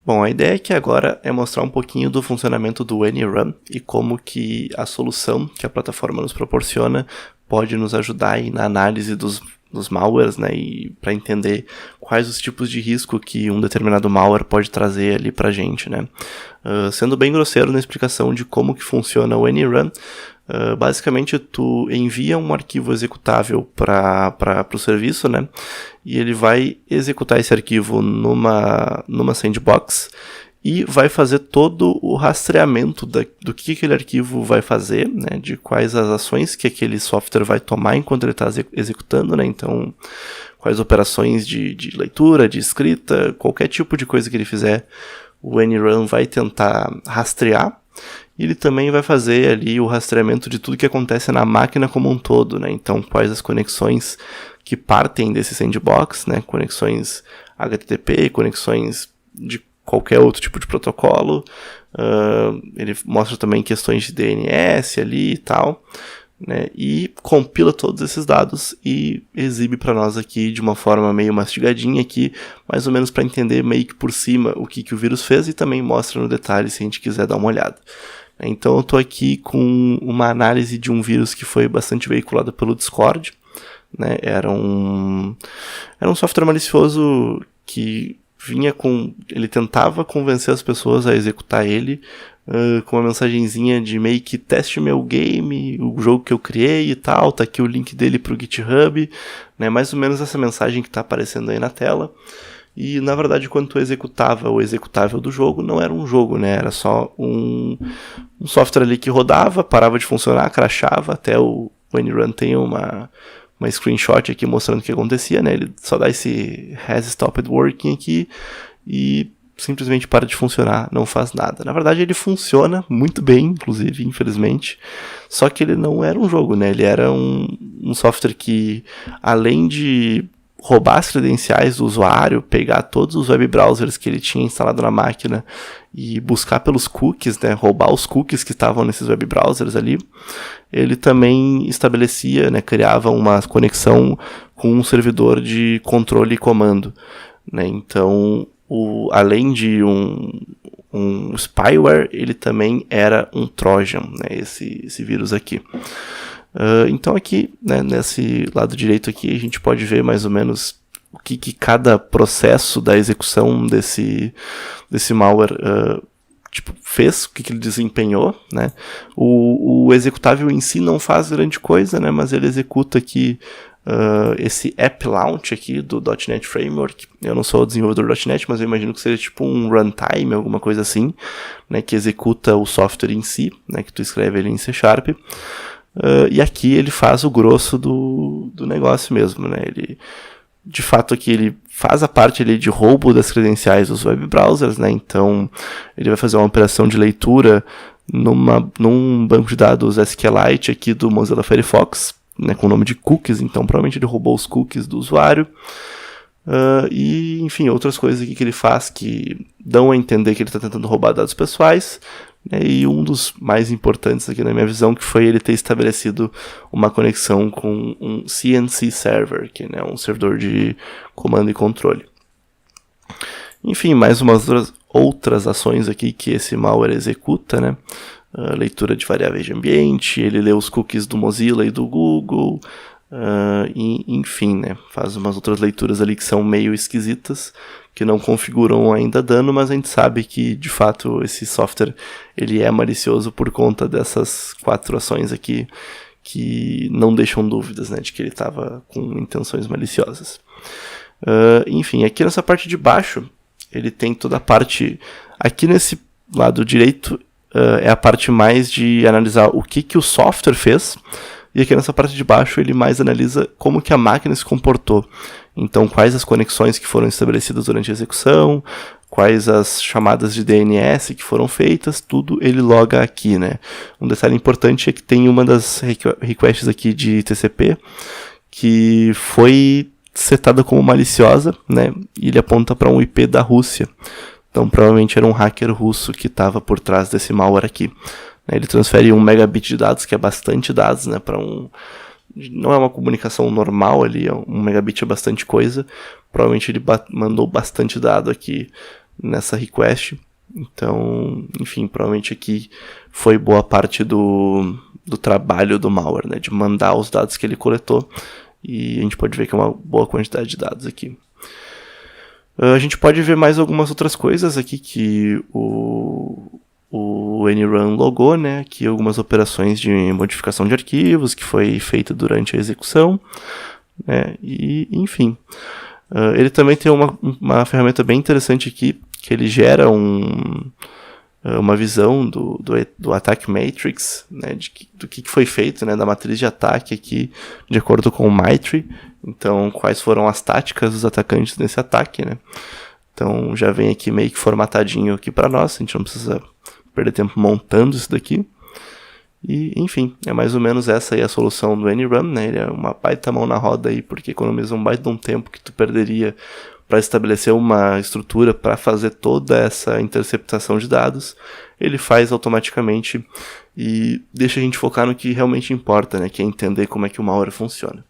Bom, a ideia aqui agora é mostrar um pouquinho do funcionamento do AnyRun e como que a solução que a plataforma nos proporciona pode nos ajudar aí na análise dos malwares, né, e para entender quais os tipos de risco que um determinado malware pode trazer ali pra gente, né. Sendo bem grosseiro na explicação de como que funciona o AnyRun, basicamente tu envia um arquivo executável para o serviço, né, e ele vai executar esse arquivo numa sandbox e vai fazer todo o rastreamento do que aquele arquivo vai fazer, né, de quais as ações que aquele software vai tomar enquanto ele está executando, né, então quais operações de leitura, de escrita, qualquer tipo de coisa que ele fizer, o AnyRun vai tentar rastrear. E ele também vai fazer ali o rastreamento de tudo que acontece na máquina como um todo, né, então quais as conexões que partem desse sandbox, né, conexões HTTP, conexões de qualquer outro tipo de protocolo, ele mostra também questões de DNS ali e tal, né, e compila todos esses dados e exibe para nós aqui de uma forma meio mastigadinha aqui, mais ou menos para entender meio que por cima o que o vírus fez e também mostra no detalhe se a gente quiser dar uma olhada. Então eu estou aqui com uma análise de um vírus que foi bastante veiculado pelo Discord, né, era um software malicioso que ele tentava convencer as pessoas a executar ele com uma mensagenzinha de meio que teste meu game, o jogo que eu criei e tal, tá aqui o link dele pro GitHub, né, mais ou menos essa mensagem que tá aparecendo aí na tela. E na verdade quando tu executava o executável do jogo, não era um jogo, né, era só um software ali que rodava, parava de funcionar, crashava, até o AnyRun tem uma screenshot aqui mostrando o que acontecia, né, ele só dá esse has stopped working aqui e simplesmente para de funcionar, não faz nada. Na verdade ele funciona muito bem, inclusive, infelizmente, só que ele não era um jogo, né, ele era um software que, além de roubar as credenciais do usuário, pegar todos os web browsers que ele tinha instalado na máquina e buscar pelos cookies, né, roubar os cookies que estavam nesses web browsers ali, ele também estabelecia, né, criava uma conexão com um servidor de controle e comando, né, então além de um spyware, ele também era um Trojan, né, esse vírus aqui. Então aqui, né, nesse lado direito aqui, a gente pode ver mais ou menos o que cada processo da execução desse malware fez, o que ele desempenhou, né. O executável em si não faz grande coisa, né, mas ele executa aqui esse app launch aqui do .NET Framework. Eu não sou desenvolvedor do .NET, mas eu imagino que seja tipo um runtime, alguma coisa assim, né, que executa o software em si, né, que tu escreve ele em C#. E aqui ele faz o grosso do negócio mesmo, né? Ele, de fato, aqui ele faz a parte ali de roubo das credenciais dos web browsers, né? Então ele vai fazer uma operação de leitura num banco de dados SQLite aqui do Mozilla Firefox, né, com o nome de cookies. Então provavelmente ele roubou os cookies do usuário. E, enfim, outras coisas aqui que ele faz que dão a entender que ele está tentando roubar dados pessoais. E um dos mais importantes aqui na minha visão, que foi ele ter estabelecido uma conexão com um CNC server, que é um servidor de comando e controle. Enfim, mais umas outras ações aqui que esse malware executa, né? Leitura de variáveis de ambiente, ele lê os cookies do Mozilla e do Google, e, enfim, né? Faz umas outras leituras ali que são meio esquisitas, que não configuram ainda dano, mas a gente sabe que, de fato, esse software ele é malicioso por conta dessas 4 ações aqui que não deixam dúvidas, né, de que ele estava com intenções maliciosas. Enfim, aqui nessa parte de baixo, ele tem toda a parte... Aqui nesse lado direito é a parte mais de analisar o que o software fez, e aqui nessa parte de baixo ele mais analisa como que a máquina se comportou. Então, quais as conexões que foram estabelecidas durante a execução, quais as chamadas de DNS que foram feitas, tudo ele loga aqui, né? Um detalhe importante é que tem uma das requests aqui de TCP que foi setada como maliciosa, né? E ele aponta para um IP da Rússia. Então, provavelmente era um hacker russo que estava por trás desse malware aqui. Ele transfere 1 megabit de dados, que é bastante dados, né, para não é uma comunicação normal ali, 1 megabit é bastante coisa. Provavelmente ele mandou bastante dado aqui nessa request. Então, enfim, provavelmente aqui foi boa parte do trabalho do malware, né, de mandar os dados que ele coletou, e a gente pode ver que é uma boa quantidade de dados aqui. A gente pode ver mais algumas outras coisas aqui que o NRun logou, né, aqui algumas operações de modificação de arquivos que foi feita durante a execução, né, e enfim. Ele também tem uma ferramenta bem interessante aqui, que ele gera uma visão do Attack Matrix, né, do que foi feito, né, da matriz de ataque aqui, de acordo com o MITRE. Então, quais foram as táticas dos atacantes nesse ataque, né? Então, já vem aqui meio que formatadinho aqui para nós, a gente não precisa perder tempo montando isso daqui. E, enfim, é mais ou menos essa aí a solução do NRun, né? Ele é uma baita mão na roda aí, porque economiza um baita de um tempo que tu perderia para estabelecer uma estrutura para fazer toda essa interceptação de dados. Ele faz automaticamente e deixa a gente focar no que realmente importa, né? Que é entender como é que o malware funciona.